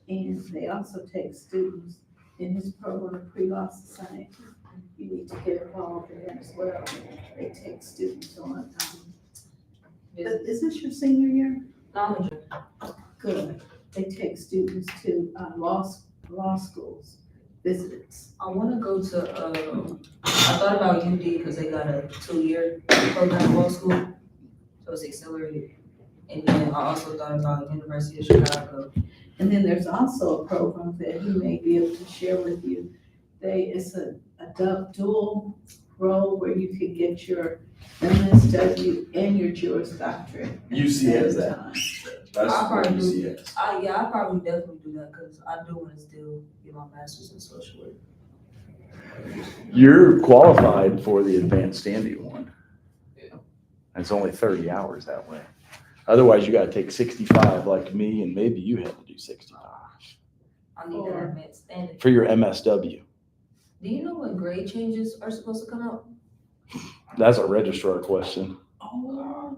And they also take students in his program, Pre-Law Society. You need to get involved in that as well. They take students on, but is this your senior year? Knowledge. Good. They take students to, law schools, visits. I wanna go to, I thought about UD because they got a 2-year program in law school, so it's accelerated. And then I also thought about University of Chicago. And then there's also a program that he may be able to share with you. It's a dual role where you could get your MSW and your Juris Doctorate. at the UC has same that. time. That's I'll what probably UC do, has. I probably definitely do that because I do wanna still get my master's in social work. You're qualified for the advanced standing one. Yeah. It's only 30 hours that way. Otherwise, you gotta take 65 like me, and maybe you had to do 65 I need that advanced standing. for your MSW. Do you know when grade changes are supposed to come out? That's a registrar question. Oh.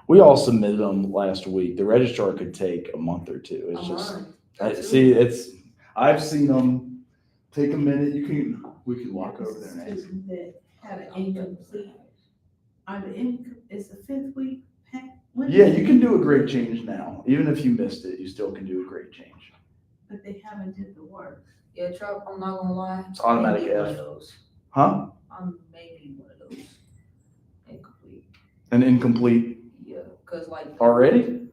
We all submitted them last week. The registrar could take a month or two. It's just, I've seen them take a minute. We can walk over there and ask. Student that had an incomplete, is the 5th week? Yeah, you can do a grade change now. Even if you missed it, you still can do a grade change. But they haven't did the work. Yeah, Chuck, I'm not gonna lie. It's automatic Maybe one F. of those. Huh? I'm maybe one of those. Incomplete. An incomplete Yeah, cause like. already?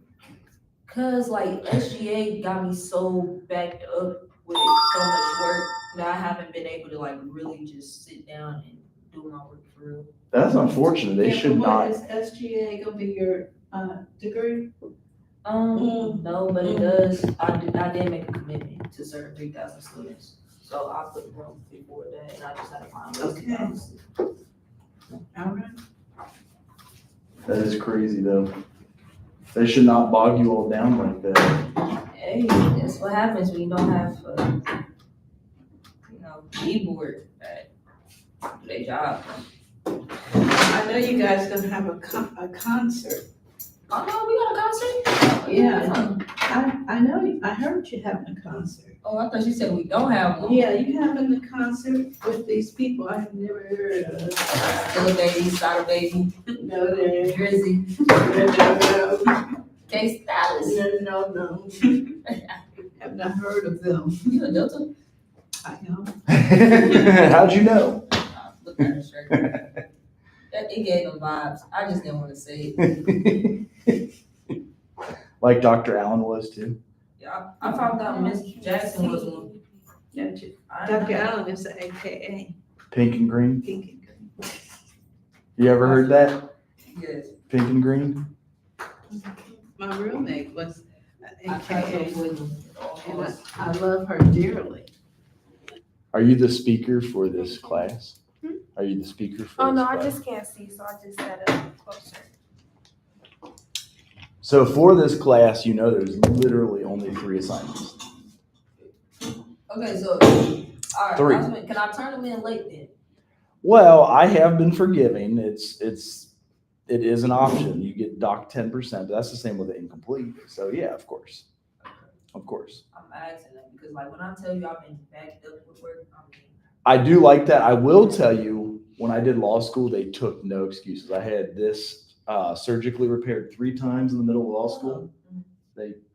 Cause like SGA got me so backed up with so much work that I haven't been able to like really just sit down and do my work for real. That's unfortunate. They Yeah, should but not. Is SGA gonna be your, degree? No, but it does, I did make a commitment to serve 3,000 students. So I put room before that and I just had to find ways to Okay. balance it. All right. That is crazy though. They should not bog you all down like that. Hey, that's what happens when you don't have, keyboard at their job. I know you guys gonna have a concert. Oh, no, we got a concert? Yeah. I know, I heard you having a concert. Oh, I thought you said we don't have one. Yeah, you having a concert with these people I have never heard of. Still baby, Sada baby, No, they're, Drizzy, no, K Stylus. no. Have not heard of them. You a Delta? I know. How'd you know? Look at her shirt. It gave them vibes. I just didn't want to say it. Like Dr. Allen was too. Yeah, I found out Miss Jackson was one. Dr. Allen is the AKA Pink and green. Pink and Green. You ever heard that? Yes. Pink and green? My roommate was an I tried to AKA, avoid them. and I love her dearly. Are you the speaker for this class? Are you the speaker for Oh this no, I class? just can't see, so I just set up closer. So for this class, you know there's literally only 3 assignments. Okay, so, all right, 3. can I turn them in late then? Well, I have been forgiving. It is an option. You get docked 10%, but that's the same with the incomplete. So yeah, of course. Of course. I'm asking them because like when I tell you I've been backed up with work, I do like that. I will tell you, when I did law school, they took no excuses. I had this surgically repaired 3 times in the middle of law school.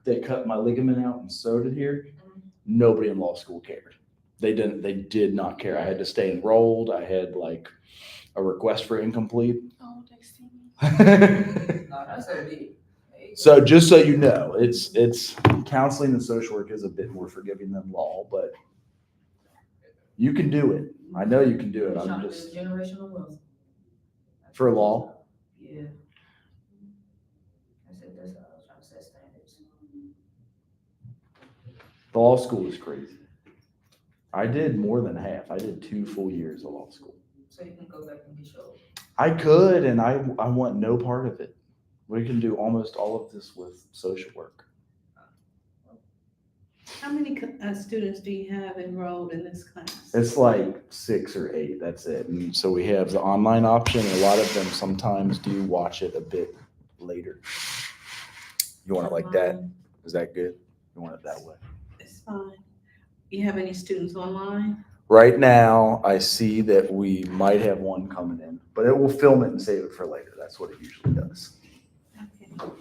They cut my ligament out and sewed it here. Nobody in law school cared. They did not care. I had to stay enrolled. I had like a request for incomplete. Oh, they see me. no, that's so big. So just so you know, it's counseling and social work is a bit more forgiving than law, but you can do it. I know you can do it. I'm Trying to just build generational wealth. for law. Yeah. That's it. That's how I was trying to set standards. The law school is crazy. I did more than half. I did 2 full years of law school. So you can go back and get your. I could, and I want no part of it. We can do almost all of this with social work. How many students do you have enrolled in this class? It's like 6 or 8, that's it. And so we have the online option. A lot of them sometimes do watch it a bit later. You want it like that? Is that good? You want it that way? It's fine. You have any students online? Right now, I see that we might have one coming in, but it will film it and save it for later. That's what it usually does. Okay.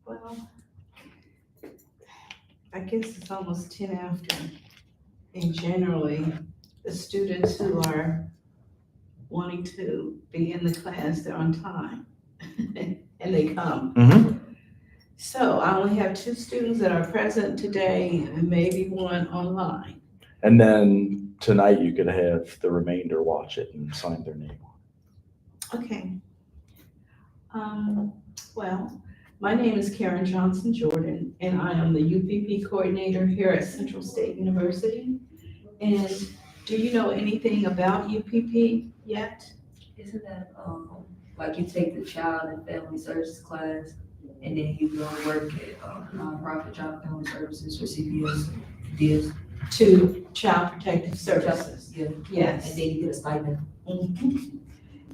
Well, I guess it's almost 10 after. And generally, the students who are wanting to be in the class, they're on time. And they come. Mm-hmm. So I only have 2 students that are present today and maybe 1 online. And then tonight you could have the remainder watch it and sign their name. Okay. Well, my name is Karen Johnson Jordan, and I am the UPP coordinator here at Central State University. And do you know anything about UPP yet? Isn't that, like you take the child and family services class and then you go work at, nonprofit child and family services or CPS, DS? To Child Protective Services. Yeah. Yes. And then you get a stipend. Mhm.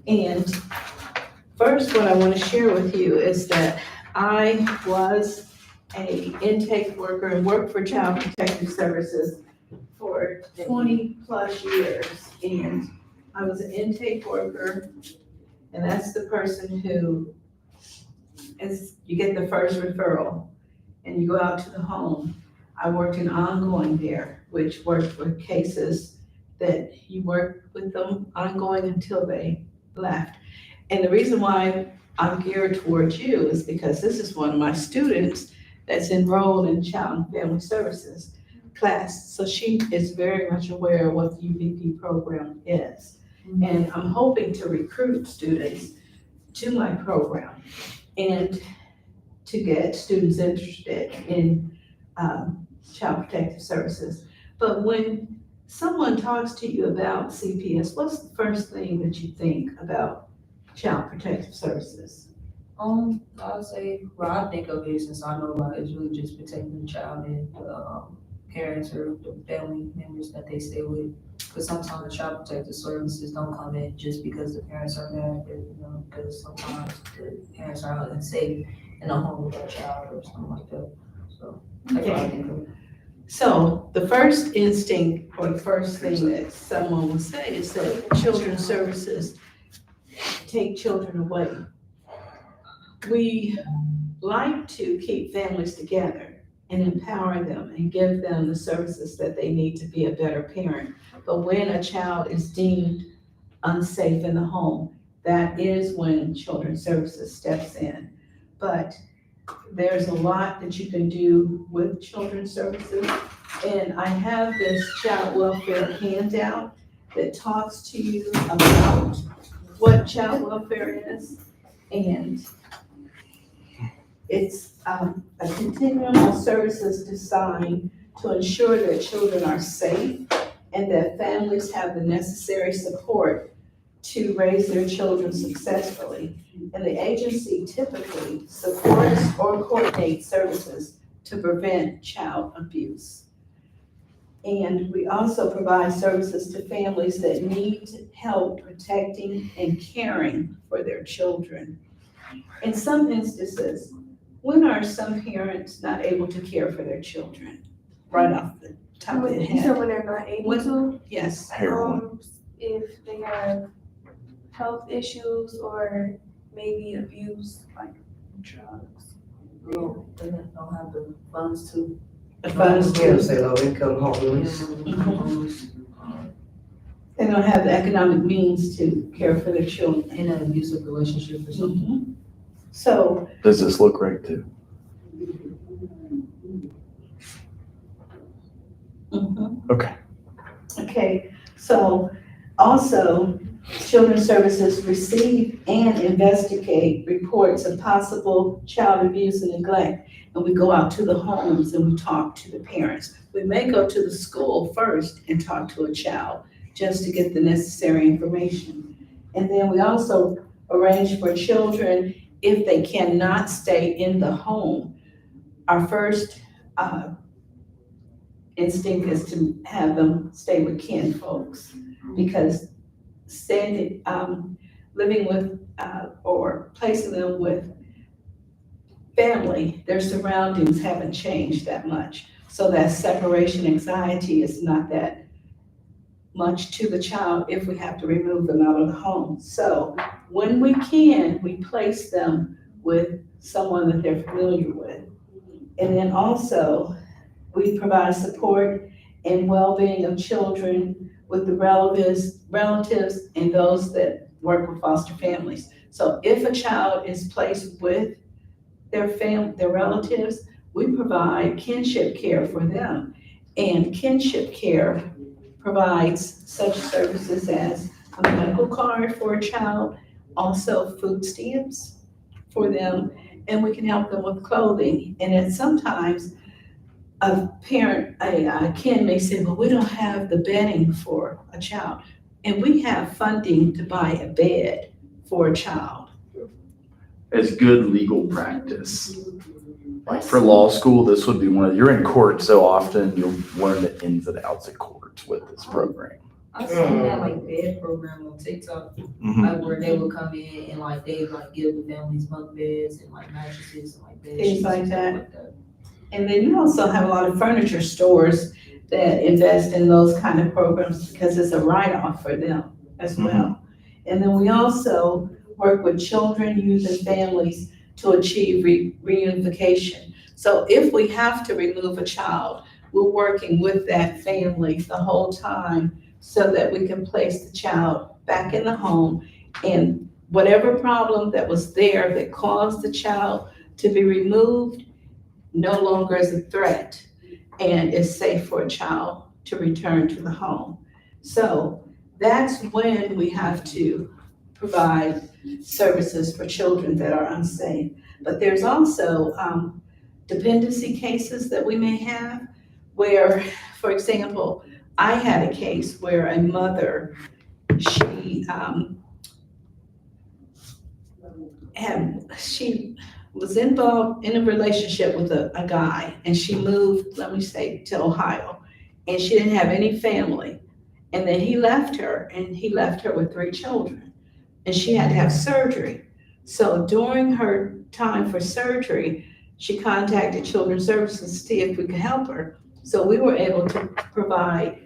And first, what I want to share with you is that I was a intake worker and worked for Child Protective Services for 20 plus years. And I was an intake worker, and that's the person who you get the first referral and you go out to the home. I worked in ongoing there, which worked with cases that you worked with them ongoing until they left. And the reason why I'm geared towards you is because this is one of my students that's enrolled in Child and Family Services class. So she is very much aware of what the UPP program is. And I'm hoping to recruit students to my program and to get students interested in Child Protective Services. But when someone talks to you about CPS, what's the first thing that you think about Child Protective Services? I'll say, well, I think of it since I know about it, it's really just protecting the child and the parents or the family members that they stay with. Because sometimes the child protective services don't come in just because the parents are there, because sometimes the parents are unsafe in a home with a child or something like that. So that's what I think of it. So the first instinct or the first thing that someone would say is that children's services take children away. We like to keep families together and empower them and give them the services that they need to be a better parent. But when a child is deemed unsafe in the home, that is when Children's Services steps in. But there's a lot that you can do with Children's Services. And I have this child welfare handout that talks to you about what child welfare is. And it's a continuum of services designed to ensure that children are safe and that families have the necessary support to raise their children successfully. And the agency typically supports or coordinates services to prevent child abuse. And we also provide services to families that need help protecting and caring for their children. In some instances, when are some parents not able to care for their children? Right off the top of the You said head. when they're not able When- to, Yes. Heroin. if they have health issues or maybe abuse, like drugs. Well, they don't have the funds to. The funds Yeah, to, say low income homeless. they don't have the economic means to care for their children. In an abusive relationship or something. So, Does this look right too? Okay. okay, so also, Children's Services receive and investigate reports of possible child abuse and neglect. And we go out to the homes and we talk to the parents. We may go to the school first and talk to a child just to get the necessary information. And then we also arrange for children, if they cannot stay in the home, our first instinct is to have them stay with kin folks, because living with, or placing them with family, their surroundings haven't changed that much. So that separation anxiety is not that much to the child if we have to remove them out of the home. So when we can, we place them with someone that they're familiar with. And then also, we provide support and well-being of children with the relatives and those that work with foster families. So if a child is placed with their relatives, we provide kinship care for them. And kinship care provides such services as a medical card for a child, also food stamps for them, and we can help them with clothing. And then sometimes a parent, a kid may say, well, we don't have the bedding for a child. And we have funding to buy a bed for a child. It's good legal practice. Like for law school, this would be you're in court so often, you'll learn the ins and outs of courts with this program. I've seen that like bed program on TikTok, like where they would come in and like they like give the families bunk beds and like mattresses and like bed Things sheets like and stuff that. like that. And then you also have a lot of furniture stores that invest in those kind of programs because it's a write-off for them as well. And then we also work with children, youth, and families to achieve reunification. So if we have to remove a child, we're working with that family the whole time so that we can place the child back in the home, and whatever problem that was there that caused the child to be removed no longer is a threat and is safe for a child to return to the home. So that's when we have to provide services for children that are unsafe. But there's also dependency cases that we may have where, for example, I had a case where a mother, she was involved in a relationship with a guy, and she moved, let me say, to Ohio, and she didn't have any family. And then he left her with 3 children, and she had to have surgery. So during her time for surgery, she contacted Children's Services to see if we could help her. So we were able to provide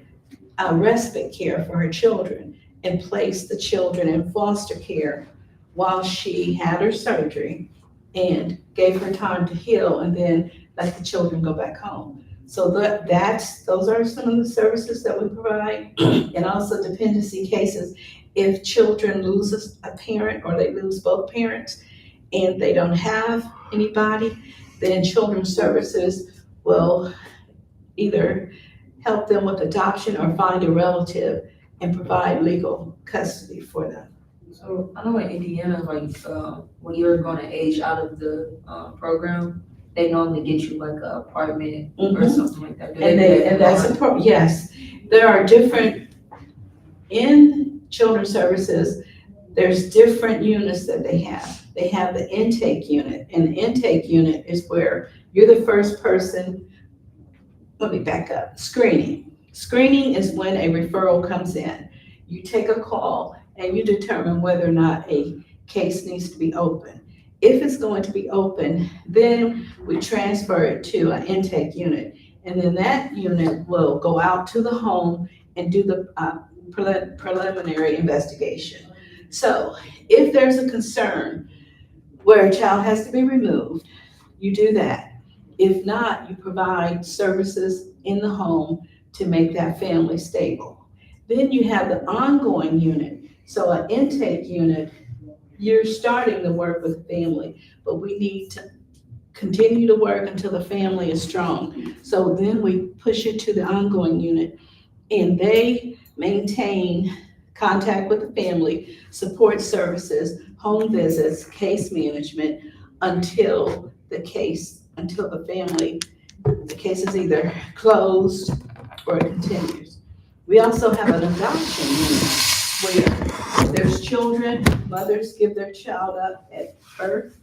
respite care for her children and place the children in foster care while she had her surgery and gave her time to heal, and then let the children go back home. So those are some of the services that we provide. And also dependency cases, if children lose a parent or they lose both parents and they don't have anybody, then Children's Services will either help them with adoption or find a relative and provide legal custody for them. So I know in Indiana, like when you're gonna age out of the program, they normally get you like an apartment or something like that. Do they do that And that's important, yes. There are in Children's Services, there's different units that they have. They have the intake unit, and the intake unit is where you're the first person. Let me back up. Screening. Screening is when a referral comes in. You take a call and you determine whether or not a case needs to be open. If it's going to be open, then we transfer it to an intake unit. And then that unit will go out to the home and do the preliminary investigation. So if there's a concern where a child has to be removed, you do that. If not, you provide services in the home to make that family stable. Then you have the ongoing unit. So an intake unit, you're starting to work with family, but we need to continue to work until the family is strong. So then we push it to the ongoing unit, and they maintain contact with the family, support services, home visits, case management until the case is either closed or it continues. We also have an adoption unit where there's children, mothers give their child up at birth,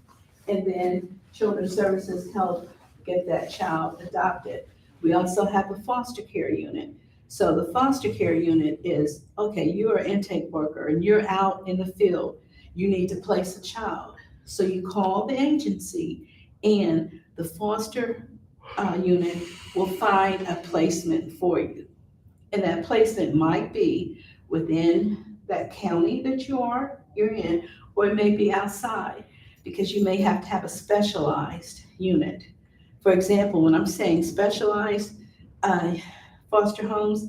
and then Children's Services help get that child adopted. We also have a foster care unit. So the foster care unit is, okay, you're an intake worker and you're out in the field. you need to place a child. So you call the agency and the foster unit will find a placement for you. And that placement might be within that county that you're in, or it may be outside, because you may have to have a specialized unit. For example, when I'm saying specialized foster homes,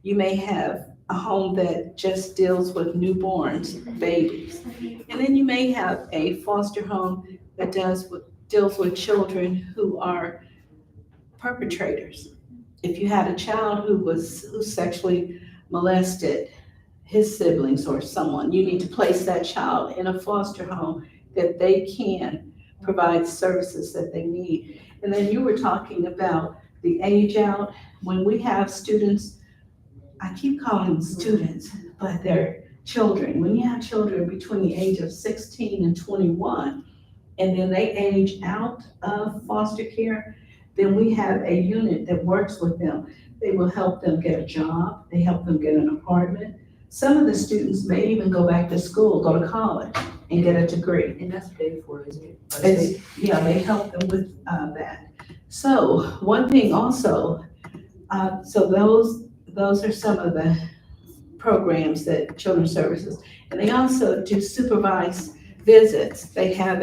you may have a home that just deals with newborns, babies. And then you may have a foster home that deals with children who are perpetrators. If you had a child who sexually molested his siblings or someone, you need to place that child in a foster home that they can provide services that they need. And then you were talking about the age out. When we have students, I keep calling them students, but they're children. When you have children between the age of 16 and 21, and then they age out of foster care, then we have a unit that works with them. They will help them get a job, they help them get an apartment. Some of the students may even go back to school, go to college, and get a degree. And that's paid for, isn't it? Yeah, they help them with that. So one thing also, so those are some of the programs that Children's Services, and they also do supervised visits. They have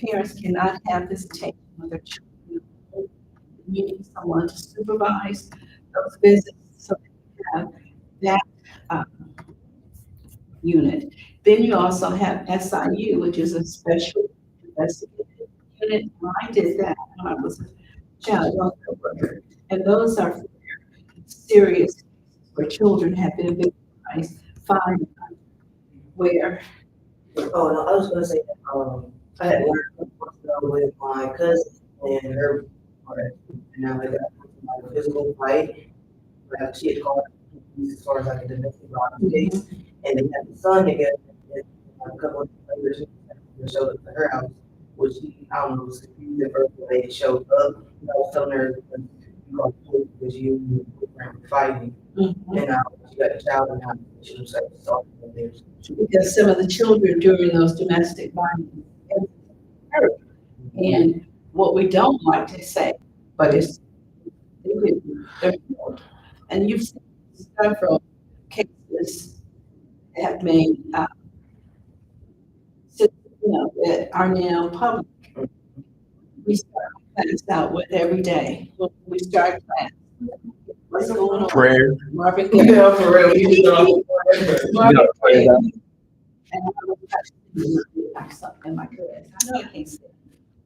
parents cannot have visitation with their children. You need someone to supervise those visits, so they have that unit. Then you also have SIU, which is a special investigative unit. I did that when I was a child welfare worker, and those are serious cases where children have been victimized, where. Oh, no, I was gonna say, I had worked with my cousin and her partner, and now they got like a physical fight. Like she had called the police as far as like a domestic violence case, and they had the son together, and a couple of later, she showed up to her house, which I don't know, was confused at first when they showed up. I was telling her, you called the police because you were fighting, and now she got a child, and now she was like, assaulted there. Because some of the children during those domestic violence hurt. And what we don't like to say, but it's, they're killed. And you've seen several cases that have made, that are now public. We start class out with every day. When we start class, what's going on? Prayer. Marvin Gaye. Yeah, for real. Marvin pray Gaye. that. And I was like something in my class. I know I can't say it,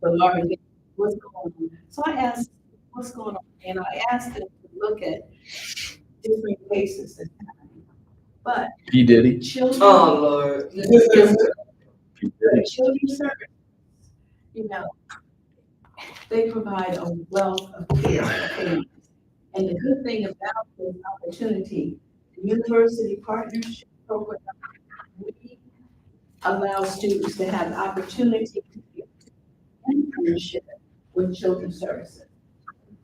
but Marvin Gaye, what's going on? So I asked, what's going on? And I asked them to look at different cases that's happening. But P. Diddy. children, Oh, Lord. P. Diddy. children's service, they provide a wealth of care for families. And the good thing about this opportunity, the university partnership program, we allow students to have the opportunity to get internship with Children's Services.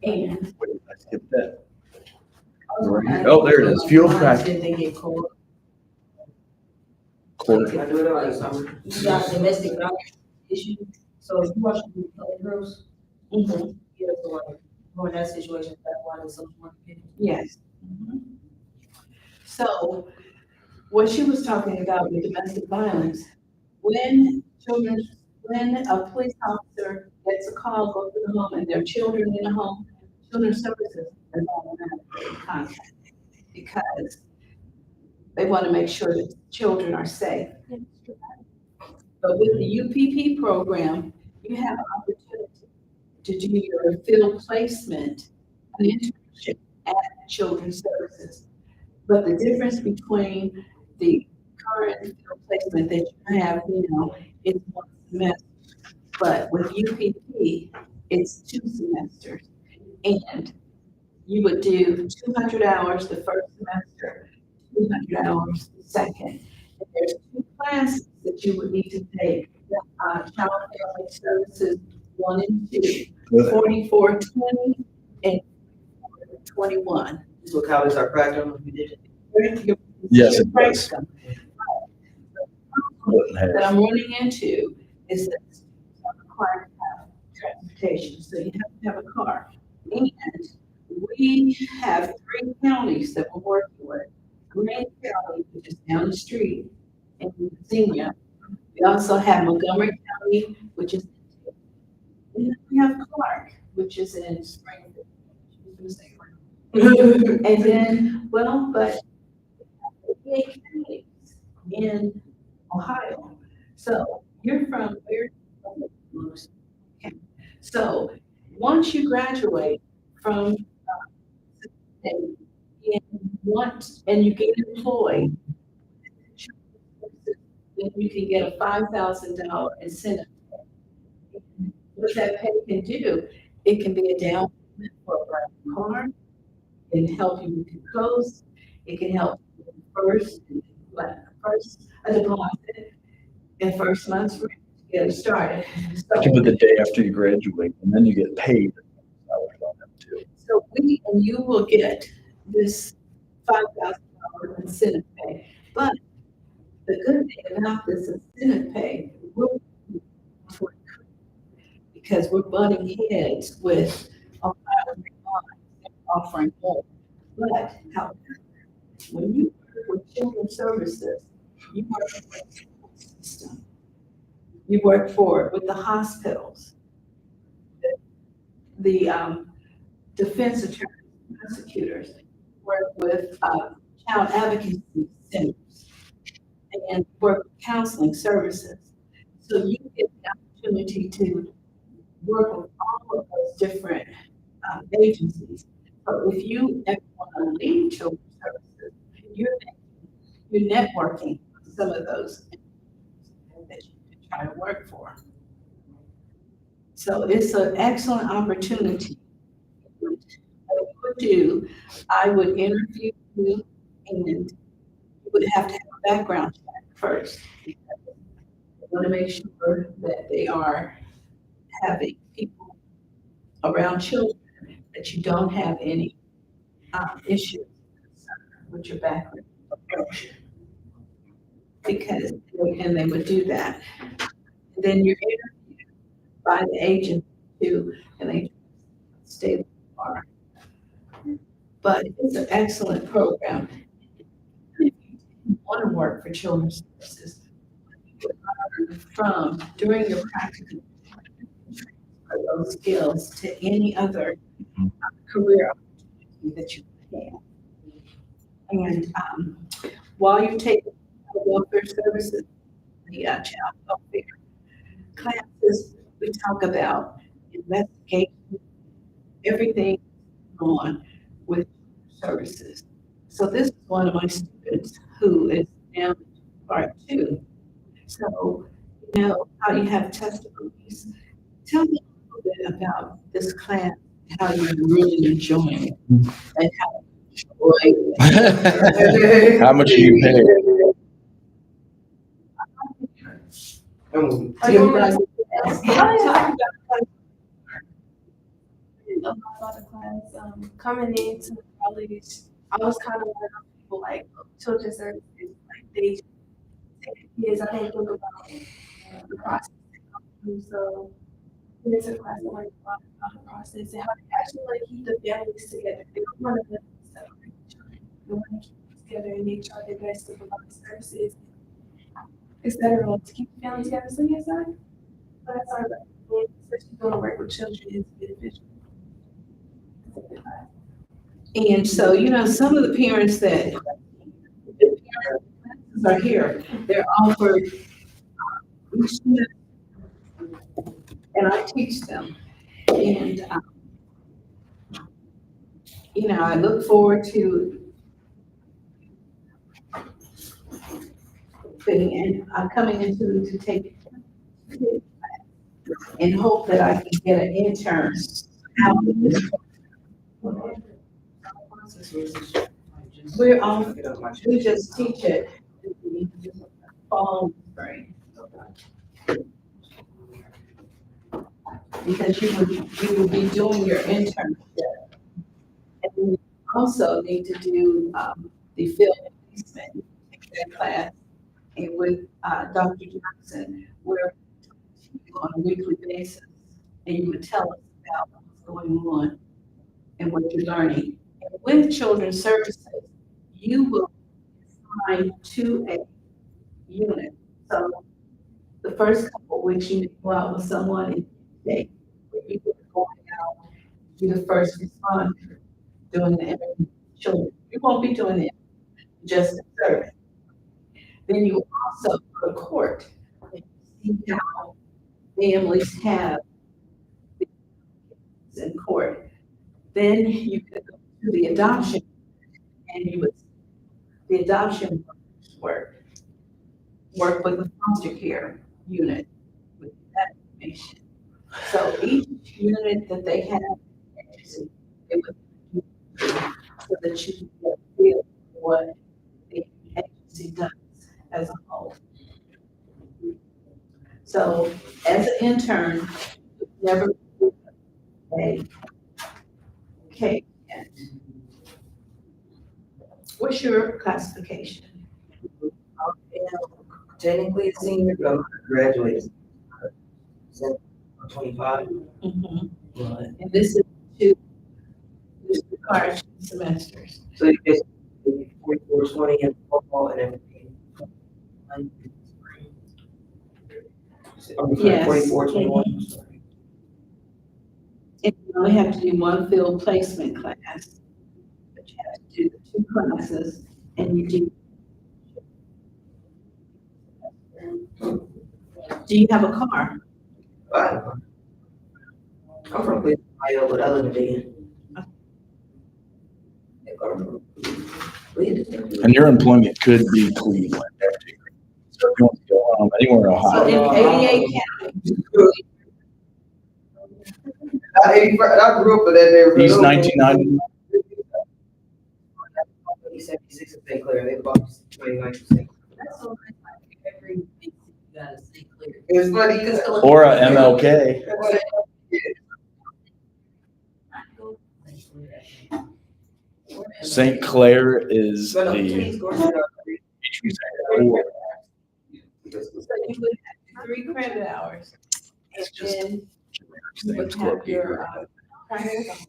And Let's get that. Oh, there it is. Field practice. Did they get called? Court. I do it all the summer. You got domestic violence issue, so if you watch the movie Girls, you have to like, go in that situation, that's why the social worker did it. Yes. So what she was talking about with domestic violence, when a police officer gets a call, go to the home, and there are children in the home, Children's Services is automatically in contact because they want to make sure that children are safe. But with the UPP program, you have an opportunity to do your field placement, an internship at Children's Services. But the difference between the current field placement that you have now is 1 semester. But with UPP, it's 2 semesters. And you would do 200 hours the first semester, 200 hours the second. And there's 2 classes that you would need to take, Child Family Services 1 and 2, 4420 and 21. So college are practicing, we did it. Your Yes, it Frank does. company. Wouldn't have. That I'm running into is that some require to have transportation, so you have to have a car. And we have 3 counties that we're working with. Green County, which is down the street, in Virginia. We also have Montgomery County, which is, and then we have Clark, which is in Springfield. And then, well, but 8 counties in Ohio. So you're from where? Okay. So once you graduate from, and and you get employed, then you can get a $5,000 incentive. What that pay can do, it can be a down payment for a brand car, it can help you with your clothes, it can help you with a deposit, and first month's rent to get it started. I can put the day after you graduate, and then you get paid. Too. So and you will get this $5,000 incentive pay. But the good thing about this incentive pay, because we're butting heads with Ohio offering more. But however, when you work with children's services, you work for the school system. You work with the hospitals, the defense attorneys, prosecutors, work with child advocacy centers, and work with counseling services. So you get the opportunity to work with all of those different agencies. So if you ever want to leave children's services, you're networking with some of those that you can try to work for. So it's an excellent opportunity. What I would do, I would interview you, and you would have to have a background check first. I want to make sure that they are having people around children, that you don't have any issues with your background approach. Because, and they would do that. And then you're interviewed by the agent too, and they stay where you are. But it's an excellent program. If you want to work for children's services, you learn from during your practicum, transfer those skills to any other career opportunity that you can. And while you take welfare services, the child welfare classes, we talk about investigation, everything on with services. So this is one of my students who is now in part 2. So, you know, how you have testimonies. Tell me a little bit about this class, how you're really enjoying it, and how you enjoy it. How much are you paid? Are you guys? About the class, coming into college, I was kind of one of those people like children's services, like they take years. I didn't think about the process they go through. So we went to the class and learned a lot about the process and how they actually want to keep the families together. They don't want to separate children. They want to keep them together and they try their best to provide services, etc. to keep the families together. So yes, that's our recommend, especially doing work with children is beneficial. And so, you know, some of the parents that are here, they're offered, and I teach them. And, you know, I look forward to coming into to take and hope that I can get an intern out of this. We just teach it in the fall spring. Because you will be doing your internship. And we also need to do the field placement, take that class, and with, Dr. Johnson, where on a weekly basis, and you would tell us about what's going on and what you're learning. And with children's services, you will assign to a unit. So the first couple of weeks, you go out with someone and they, you will going out, be the first responder, doing the interview with children. You won't be doing it, just the service. Then you also go to court and see how families have in court. Then you could go to the adoption and you would, the adoption work with the foster care unit with that information. So each unit that they have, it would be so that you can get a feel for what the agency does as a whole. So as an intern, you've never a K yet. What's your classification? Technically a senior, but I'm graduating. 25. But And this is two, this requires 2 semesters. so you just 44, 20 in football and everything. I'm sorry, Yes. 44, 21. And you only have to do 1 field placement class. But you have to do the 2 classes and you do. Do you have a car? I'm from Cleveland, Ohio, but I live in Dayton. And your employment could be Cleveland. So if you want to go anywhere in So Ohio. in 88 counties. I grew up in that neighborhood. East 1990. 76 in St. Clair, they bought 29%. That's all right, like every big city got a St. Clair. It's funny because Or a MLK. St. Clair is the So you would have 3 credit hours. And It's just then you would have your, practice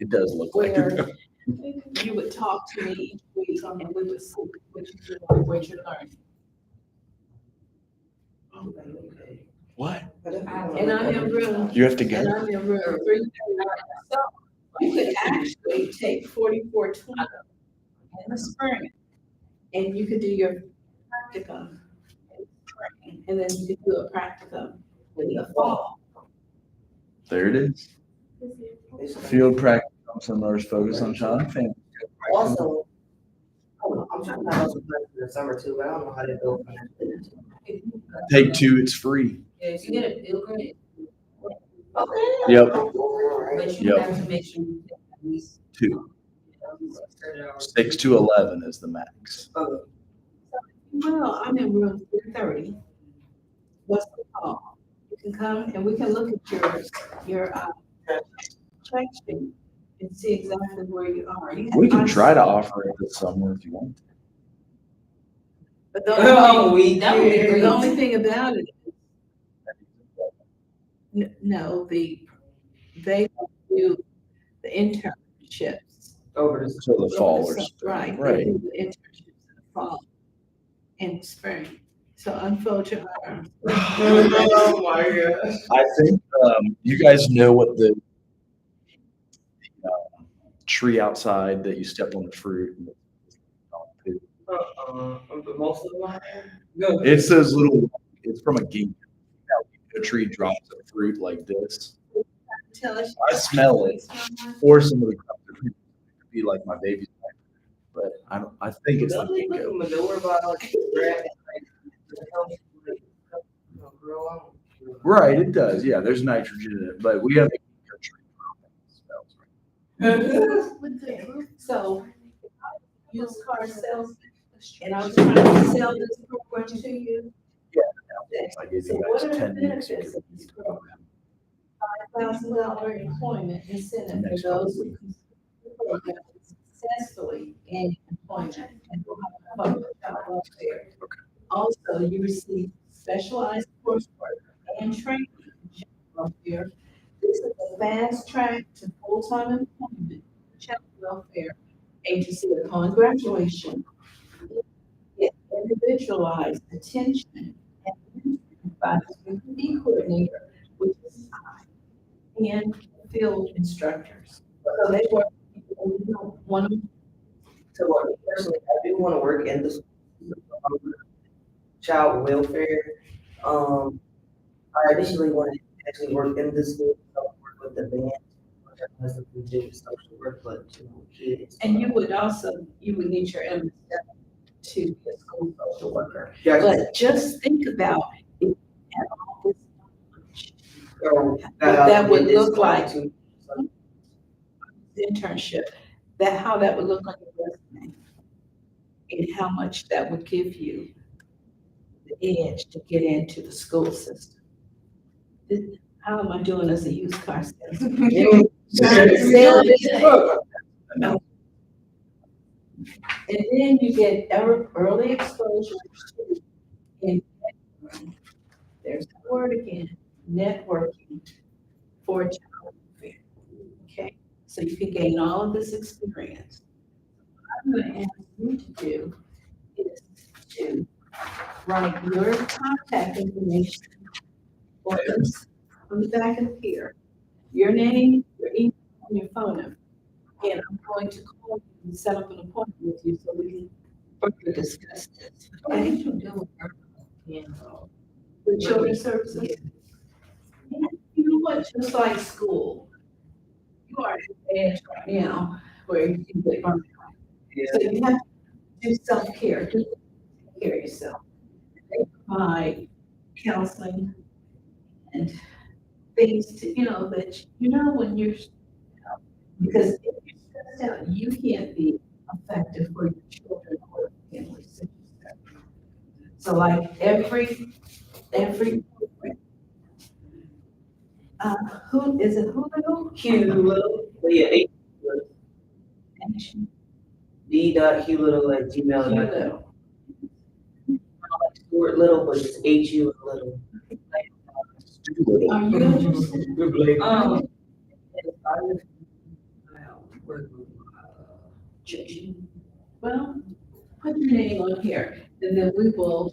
It does look like where it. you would talk to me each week and we would see what you're learning. What? And I'm in room, You have to and go. I'm in room 339. So you could actually take 4420 in the spring and you could do your practicum in the spring, and then you could do a practicum in the fall. There it is. Field practice from nurse focus on child and family. Also, I'm trying to have some plans in the summer too, but I don't know how to go. Take 2, it's free. Yeah, if you get a field grant, Okay. Yep. but you Yep. have to make sure you get at least 2. credit hours. 6 to 11 is the max. Well, I'm in room 330. What's the call? You can come and we can look at your check sheet and see exactly where you are. You have We can nice- try to offer it this summer if you want. But the only, That would be thing- great. the only thing about it is, no, they do the internships. Over So the fall or spring. Right. They Right. do the internships in the fall and spring. So unfold your arms. Oh my gosh. I think you guys know what the tree outside that you step on the fruit. Most of them. No. It's those little, it's from a geek. A tree drops a fruit like this. Tell us. I smell it. Or some of the crops that could be like my baby's. But I think it's the Doesn't it put ginkgo. manure by like grass, like, it helps, like, grow on? Right, it does. Yeah, there's nitrogen in it, but we have a ginkgo tree. That smells right. So, used car sales, and I was trying to sell this program to you. I gave So you what guys are the 10 weeks. benefits of this program? $5,000 employment incentive for Next those couple who complete the program successfully in employment and will have public child welfare. Also, you receive specialized coursework and training in child welfare. This is a fast track to full-time employment in child welfare agency upon graduation. Get individualized attention and mentoring by the community coordinator, which is I, and field instructors. So they work, one of So what, personally, I do wanna work in this child welfare. I initially wanted to actually work in the school, so work with the band, which I basically did social work, but kids. and you would also, you would need your MSW to be a school social worker. Yeah, But just think about if you had all this knowledge, so what that would is look like. to- internship, that how that would look on your resume. And how much that would give you the edge to get into the school system. How am I doing as a used car salesman? And then you get early exposure to in networking. There's the word again, networking for child welfare. Okay, so you can gain all of this experience. What I'm gonna ask you to do is to write your contact information for us on the back of here, your name, your email, and your phone number. And I'm going to call you and set up an appointment with you so we can further discuss this. What Okay? did you do with her? Yeah. With children's services. And you know what, just like school, you are at an age right now where you can get burnt out. So you have to do self-care, take care of yourself. They provide counseling and things to, that, when you're, because if you're stressed out, you can't be effective for your children or families. So like every, who, is it Hulu? Hughlittle, yeah, And d.hughlittle@gmail.com. Hulu. Stuart Little, but it's H-U Little. Are you interested? Work with, church. Well, put your name on here, and then we will,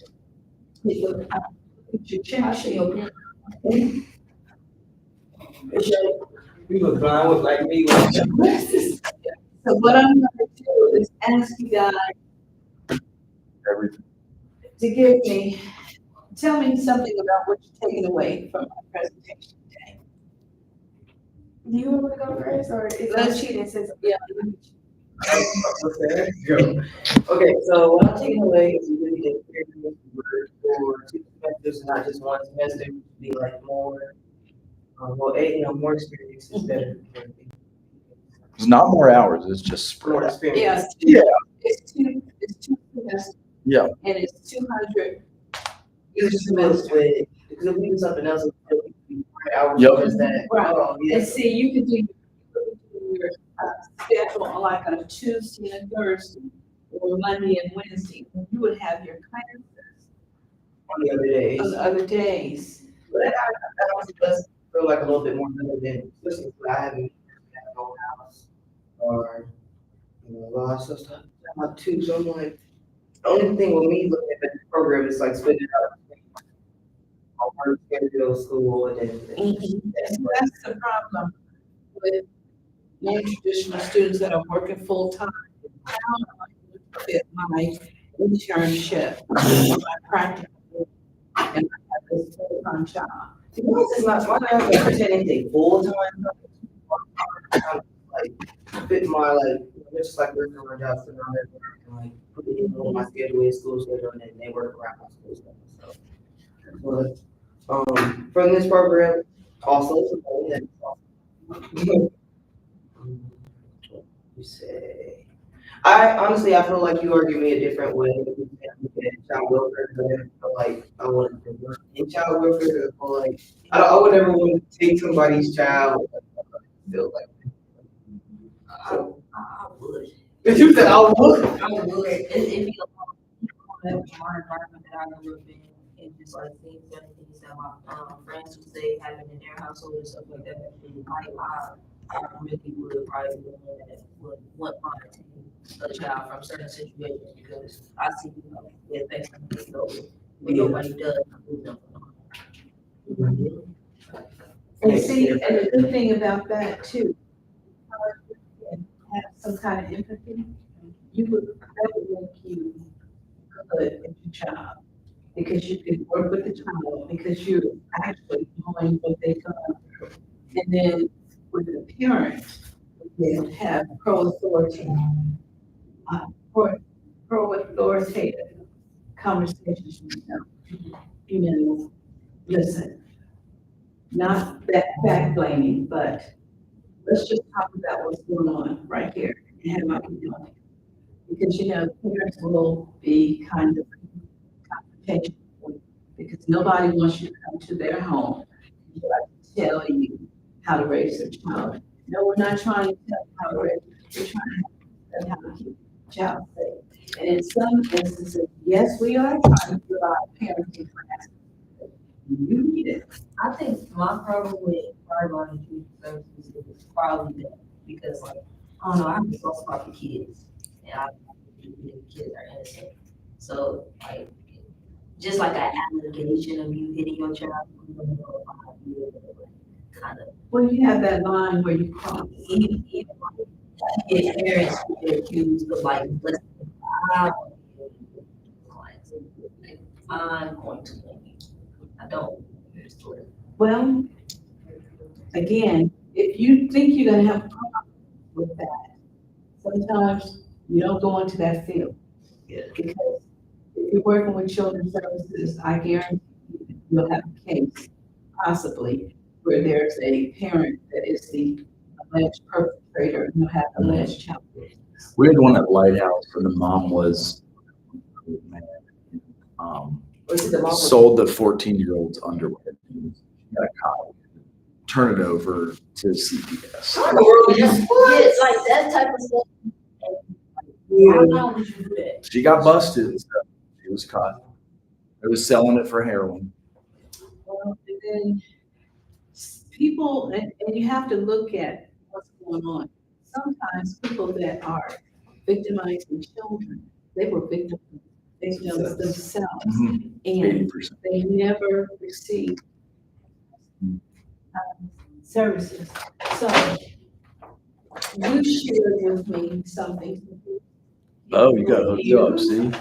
put your check sheet. You look blind with like me. So what I'm gonna do is ask you guys Everything. to give me, tell me something about what you're taking away from my presentation today. Do you want to go first, or is Let's- that cheating since? Yeah. Okay, so what I'm taking away is really the experience for 2 semesters, not just 1 semester, to be like more, more experience is better. It's not more hours, it's just More spread out. experience. Yeah. Yeah. It's two semesters. Yeah. And it's 200 Each semester, because if we do something else, it'll be 4 hours. Yep. Just that. Right. Oh, yeah. And see, you could do your schedule on like on a Tuesday and Thursday, or Monday and Wednesday, and you would have your classes On the other days. on the other days. But I honestly does feel like a little bit more better than, especially if I haven't had a own house or, a lot of stuff too. So I'm like, the only thing with me looking at the program is like splitting it out. I'll work, schedule, school, and then. That's the problem with non-traditional students that are working full-time. How am I going to fit my internship, my practical, and I have this full-time job? To be honest, it's not, why not pretend anything full time? Like, fit my, like, it's just like working on my job, sitting around there, and like, put it in on my schedule, in school schedule, and then they work around my school schedule, so. But, from this program, also, you say, I feel like you are giving me a different way of looking at child welfare, because I feel like I want to work in child welfare, because I feel like, I would never want to take somebody's child, feel like. I would, You said I would. I would, it'd be a lot more environment that I grew up in, and just like things that my friends would say happen in their household and stuff like that. I really would probably be the one that would want to monitor a child from certain situations because I see, the effects of it, so when nobody does, I move them. And see, and the good thing about that too, have some kind of empathy, that would make you good with your child. Because you can work with the child, because you're actually knowing what they've gone through. And then with the parent, you have pro-authority, pro-authoritative conversations, listen, not back blaming, but let's just talk about what's going on right here and how I can do it. Because, parents will be kind of confrontational because nobody wants you to come to their home and tell you how to raise their child. No, we're not trying to tell you how to raise, we're trying to tell you how to keep the child safe. And in some instances, yes, we are trying to provide parenting classes. You need it. I think my problem with Cardinal Youth Services is probably that, because like, I don't know, I'm just so about the kids, and I think the kids are innocent. So like, just like an allegation of you hitting your child, you don't know how you kind of, Well, you have that line where you cross. even like, parents who get accused of like, listen, I'm going to blame you. I don't. Well, again, if you think you're gonna have a problem with that, sometimes you don't go into that field. Because if you're working with children's services, I guarantee you'll have a case, possibly, where there's a parent that is the alleged perpetrator, and you'll have alleged child abuse. We had one at Lighthouse where the mom was, Was it the mom? sold the 14-year-old's underwear. She got caught. Turn it over to CPS. How in the world you It's like that type of stuff. How would you do that? She got busted. So she was caught. It was selling it for heroin. Well, and then people, and you have to look at what's going on. Sometimes people that are victimizing children, they were victims themselves, and 80%. they never received services. So you shared with me something. Oh, you got hooked up, see?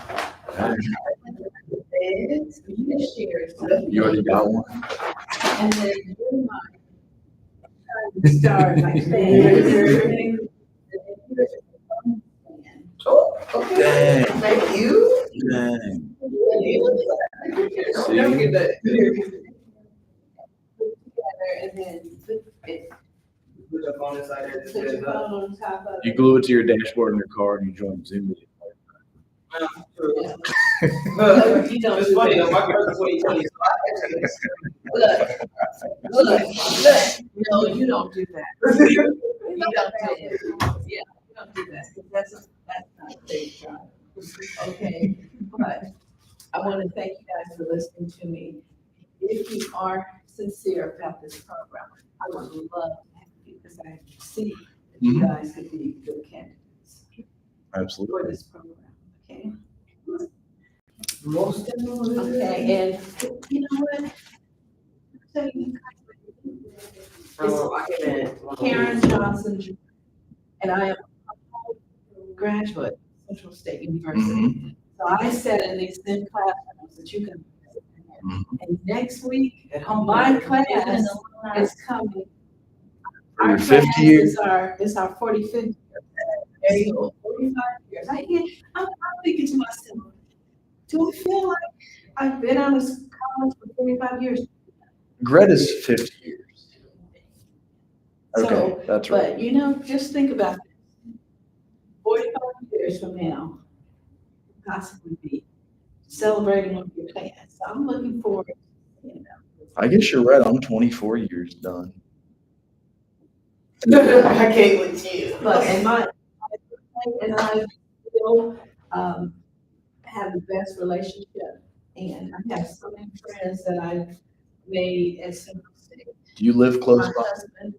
You shared something. You already got one? And then you might start like saying. Oh, okay. Dang, Thank you. dang. Never get that. And then put it, Put your phone inside there. put your phone on top of You it. glue it to your dashboard in your car and you join Zoom. You don't It's do funny, that. my girl's 2020. Look, no, you don't do that. You don't do that. Yeah, you don't do that. That's not a safe drive. Okay, but I want to thank you guys for listening to me. If you are sincere about this program, I would love to have you, because I see that you guys could be good candidates Absolutely. for this program, okay? Most definitely. Okay, and you know what? I'll tell you, I came in. Karen Johnson, and I am a graduate of Central State University. So I sat in these thin classrooms that you can. And next week, At home. my class is coming. For your Our 50 class years? is our 45th year. There you go, 45 years. I'm thinking to myself, do I feel like I've been out of college for 45 years? Greta's 50 years. Okay, So, that's right. but just think about this. 45 years from now, possibly be celebrating one of your class. So I'm looking forward to seeing them. I guess you're right. I'm 24 years done. I can't with you. But in my and I still, have the best relationship. And I have so many friends that I've made at Central City. Do you live close My by husband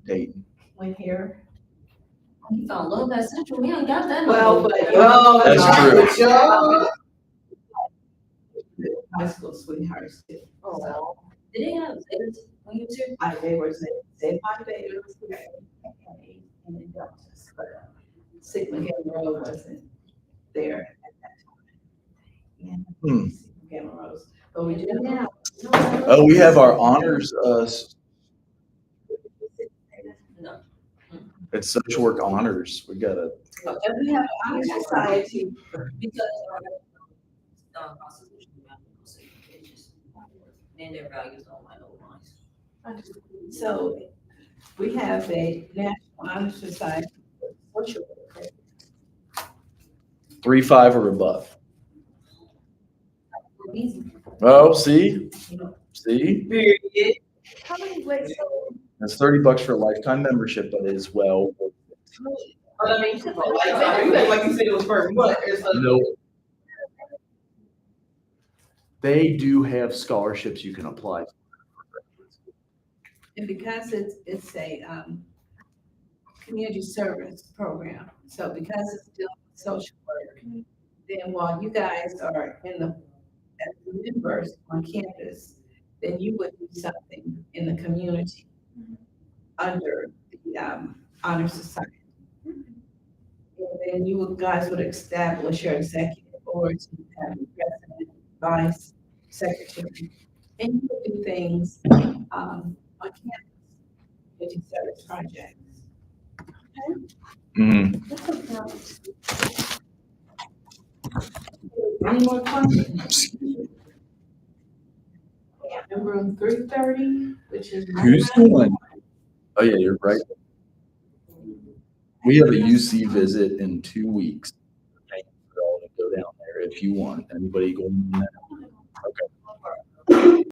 Dayton? went here. You found love at Central, we ain't got that. no Well, more. but. That's true. High school sweethearts too. So, Did they have Zayden when you two? they were saying my baby was there. And it don't just, but Sigma Gamma Rho wasn't there at that time. Hmm. Yeah, Sigma Gamma Rho's, but we do now. Oh, we have our honors, No. it's social work honors. We got a, And we have an honor society. Because constitution, they just, then their values don't line up with mine. So we have a National Honor Society for social work. 3.5 or above. Easy. Oh, see? See? How many, wait, so It's $30 for a lifetime membership, but it is well. But I mean, like you said, it was per month. It's like. No. They do have scholarships you can apply for. And because it's a, community service program, so because it's still social work, then while you guys are as members on campus, then you would do something in the community under the, honor society. And then you guys would establish your executive boards, you have your president, vice, secretary, and you would do things, on campus, community service projects. Any more questions? In room 330, which is. Who's going? Oh, yeah, you're right. We have a UC visit in 2 weeks. We're all gonna go down there if you want. Anybody going on that?